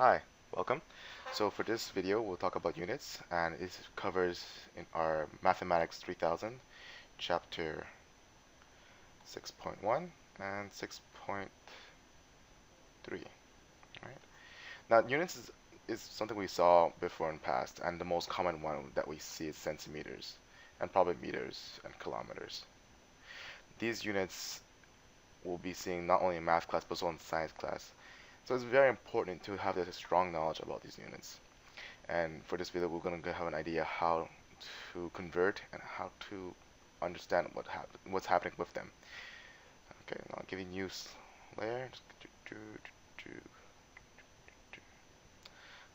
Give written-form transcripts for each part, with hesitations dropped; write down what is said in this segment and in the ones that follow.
Hi, welcome. So for this video, we'll talk about units, and it covers in our Mathematics 3000, chapter 6.1 and 6.3. Right? Now, units is something we saw before in past, and the most common one that we see is centimeters, and probably meters and kilometers. These units we'll be seeing not only in math class, but also in science class. So it's very important to have this strong knowledge about these units. And for this video, we're going to have an idea how to convert and how to understand what's happening with them. Okay, now giving use layer.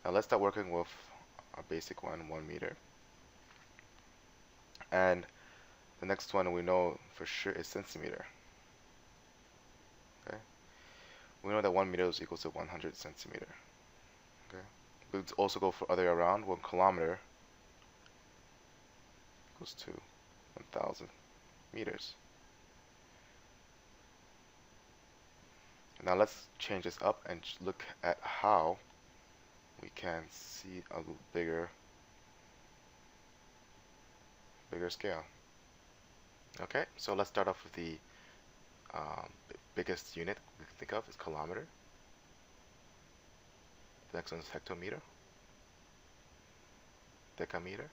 Now let's start working with our basic one, 1 meter. And the next one we know for sure is centimeter. Okay, we know that 1 meter is equal to 100 centimeter. Okay, we could also go for other way around. 1 kilometer equals to 1,000 meters. Now let's change this up and look at how we can see a little bigger scale. Okay, so let's start off with the biggest unit we can think of is kilometer. The next one is hectometer, decameter,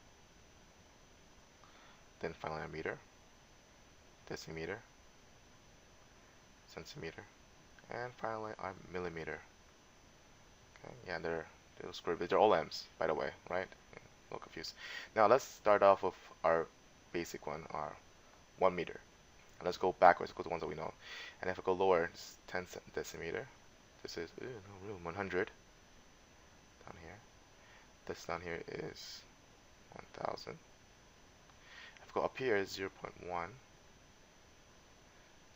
then finally a meter, decimeter, centimeter, and finally a millimeter. Okay, yeah, they're square, they're all m's, by the way, right? A little confused. Now let's start off with our basic one, our 1 meter. And let's go backwards, go to the ones that we know. And if I go lower, it's 10 decimeter. This is no room, 100 down here. This down here is 1,000. If I go up here, it's 0 0.1,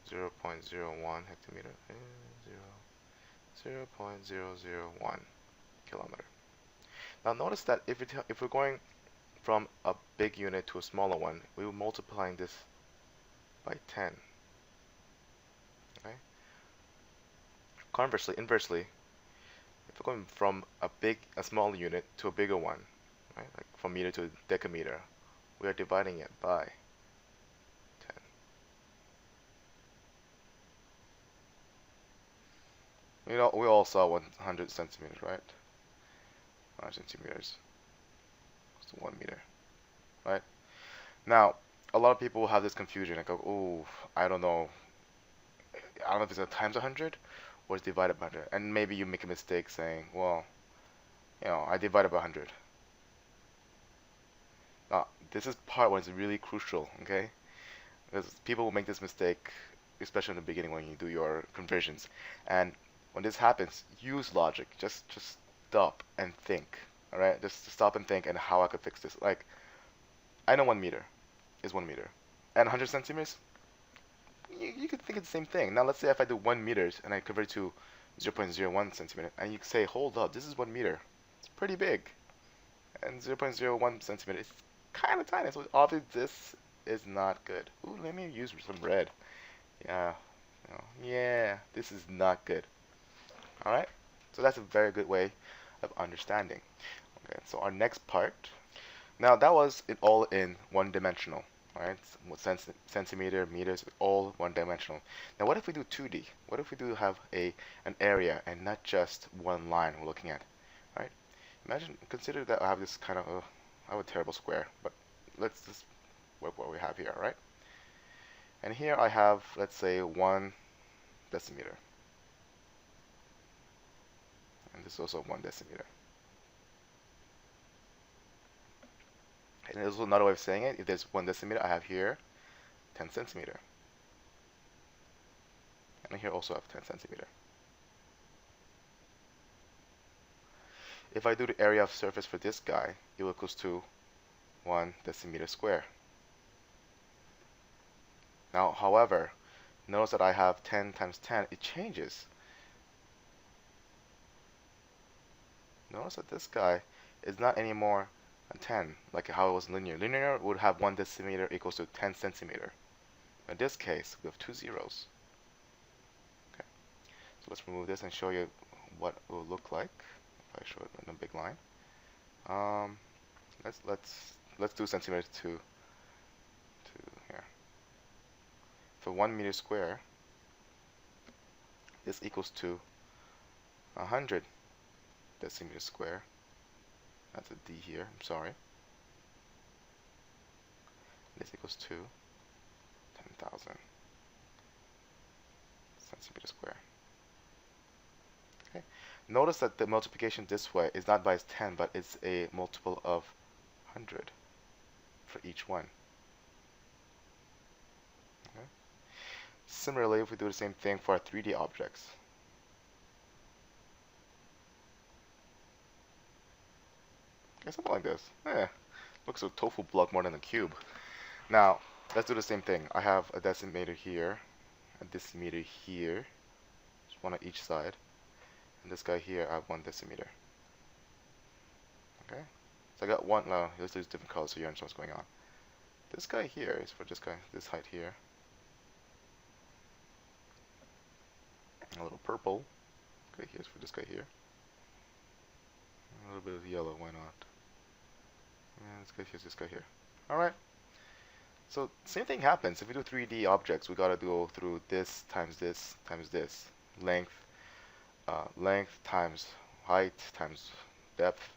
0 0.01 hectometer, 0 0.001 kilometer. Now notice that if we're going from a big unit to a smaller one, we will multiplying this by 10. Okay. Conversely, inversely, if we're going from a small unit to a bigger one, right, like from meter to decameter, we are dividing it by 10. You know, we all saw 100 centimeters, right? 100 centimeters. It's 1 meter, right? Now, a lot of people have this confusion. Like, oh, I don't know. I don't know if it's a times 100 or it's divided by 100. And maybe you make a mistake saying, well, I divided by 100. Now, this is part when it's really crucial, okay? Because people will make this mistake, especially in the beginning when you do your conversions. And when this happens, use logic. Just stop and think. All right, just stop and think and how I could fix this. Like, I know 1 meter is 1 meter, and 100 centimeters. You could think of the same thing. Now let's say if I do 1 meters and I convert it to 0.01 centimeter, and you say, hold up, this is 1 meter. It's pretty big, and 0.01 centimeter is kind of tiny. So obviously this is not good. Ooh, let me use some red. Yeah, yeah, this is not good. All right, so that's a very good way of understanding. Okay, so our next part. Now that was it all in one dimensional, right? Centimeter, meters, all one dimensional. Now what if we do 2D? What if we do have an area and not just one line we're looking at, right? Consider that I have this kind of I have a terrible square, but let's just work what we have here, right? And here I have, let's say, 1 decimeter, and this is also 1 decimeter. And there's also another way of saying it. If there's 1 decimeter, I have here 10 centimeter. And here also I have 10 centimeter. If I do the area of surface for this guy, it equals to 1 decimeter square. Now, however, notice that I have 10 times 10. It changes. Notice that this guy is not anymore a 10, like how it was linear. Linear would have 1 decimeter equals to 10 centimeter. In this case, we have 2 zeros. Okay. So let's remove this and show you what it will look like if if I show it in a big line. Um, let's do centimeters to here. For 1 meter square, this equals to 100 decimeters square. That's a D here. I'm sorry. This equals to 10,000 centimeters square. Okay. Notice that the multiplication this way is not by 10, but it's a multiple of 100 for each one. Okay. Similarly, if we do the same thing for our 3D objects, okay, something like this. Looks a tofu block more than a cube. Now, let's do the same thing. I have a decimeter here, a decimeter here, just one on each side, and this guy here, I have 1 decimeter. Okay, so I got one. Now let's use different colors so you understand what's going on. This guy here is for this guy, this height here. A little purple. Okay, here's for this guy here. A little bit of yellow, why not? And this guy here's this guy here. All right. So same thing happens if we do 3D objects. We gotta go through this times this times this. Length times height times depth.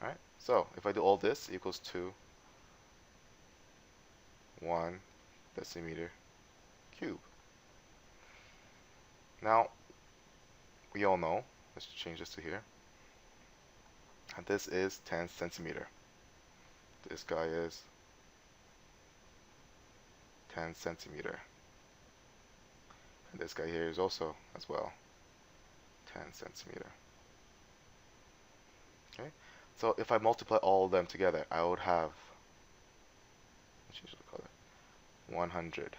All right. So if I do all this, equals to 1 decimeter cube. Now we all know. Let's change this to here. And this is 10 centimeter. This guy is 10 centimeter. And this guy here is also as well 10 centimeter. Okay, so if I multiply all of them together, I would have, let's change the color, 100.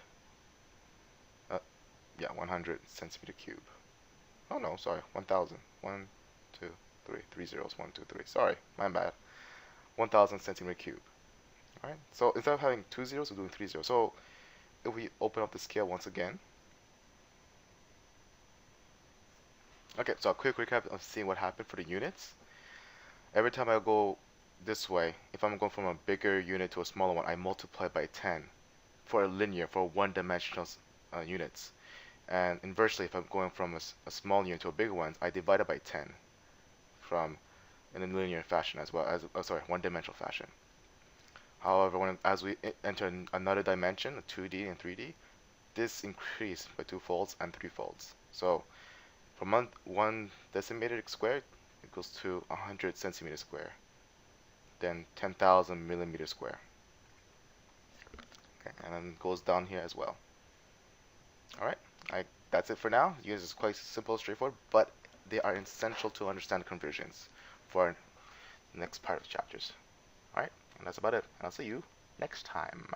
100 centimeter cube. Oh no, sorry, 1,000. 1, 2, 3, 3 zeros. 1, 2, 3. Sorry, my bad. 1,000 centimeter cube. All right. So instead of having 2 zeros, we're doing 3 zeros. So if we open up the scale once again. Okay, so a quick recap of seeing what happened for the units. Every time I go this way, if I'm going from a bigger unit to a smaller one, I multiply by 10 for a linear, for one-dimensional units. And inversely, if I'm going from a small unit to a bigger one, I divide it by 10 from in a linear fashion as well as, one-dimensional fashion. However, as we enter another dimension, 2D and 3D, this increased by 2 folds and 3 folds. So from 1 decimeter squared equals to 100 centimeter square, then 10,000 millimeter square. Okay, and then it goes down here as well. All right, that's it for now. You guys, it's quite simple, straightforward, but they are essential to understand conversions for the next part of the chapters. All right, and that's about it. I'll see you next time.